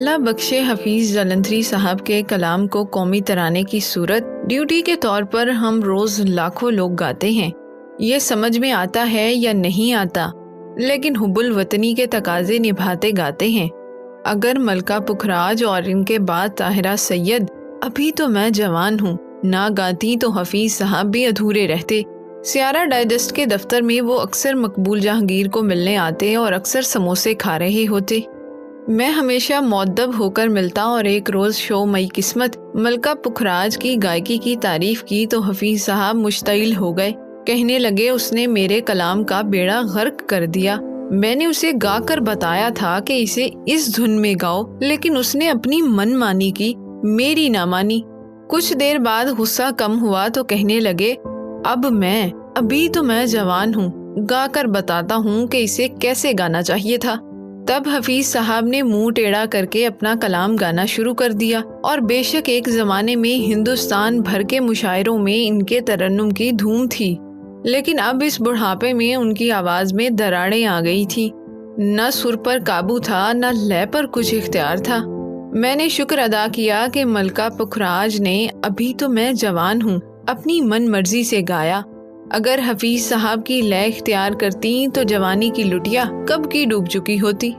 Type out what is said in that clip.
اللہ بخش حفیظ جلندھری صاحب کے کلام کو قومی ترانے کی صورت ڈیوٹی کے طور پر ہم روز لاکھوں لوگ گاتے ہیں۔ یہ سمجھ میں آتا ہے یا نہیں آتا، لیکن حب الوطنی کے تقاضے نبھاتے گاتے ہیں۔ اگر ملکہ پکھراج اور ان کے بعد طاہرہ سید ابھی تو میں جوان ہوں نہ گاتی تو حفیظ صاحب بھی ادھورے رہتے۔ سیارہ ڈائجسٹ کے دفتر میں وہ اکثر مقبول جہانگیر کو ملنے آتے اور اکثر سموسے کھا رہے ہوتے۔ میں ہمیشہ مؤدب ہو کر ملتا اور ایک روز شو مئی قسمت ملکہ پکھراج کی گائکی کی تعریف کی تو حفیظ صاحب مشتعل ہو گئے۔ کہنے لگے اس نے میرے کلام کا بیڑا غرق کر دیا۔ میں نے اسے گا کر بتایا تھا کہ اسے اس دھن میں گاؤ، لیکن اس نے اپنی من مانی کی، میری نہ مانی۔ کچھ دیر بعد غصہ کم ہوا تو کہنے لگے ابھی تو میں جوان ہوں، گا کر بتاتا ہوں کہ اسے کیسے گانا چاہیے تھا۔ تب حفیظ صاحب نے منہ ٹیڑھا کر کے اپنا کلام گانا شروع کر دیا، اور بے شک ایک زمانے میں ہندوستان بھر کے مشاعروں میں ان کے ترنم کی دھوم تھی، لیکن اب اس بڑھاپے میں ان کی آواز میں دراڑیں آ گئی تھی۔ نہ سر پر قابو تھا، نہ لے پر کچھ اختیار تھا۔ میں نے شکر ادا کیا کہ ملکہ پکھراج نے ابھی تو میں جوان ہوں اپنی من مرضی سے گایا۔ اگر حفیظ صاحب کی لے اختیار کرتی تو جوانی کی لٹیا کب کی ڈوب چکی ہوتی۔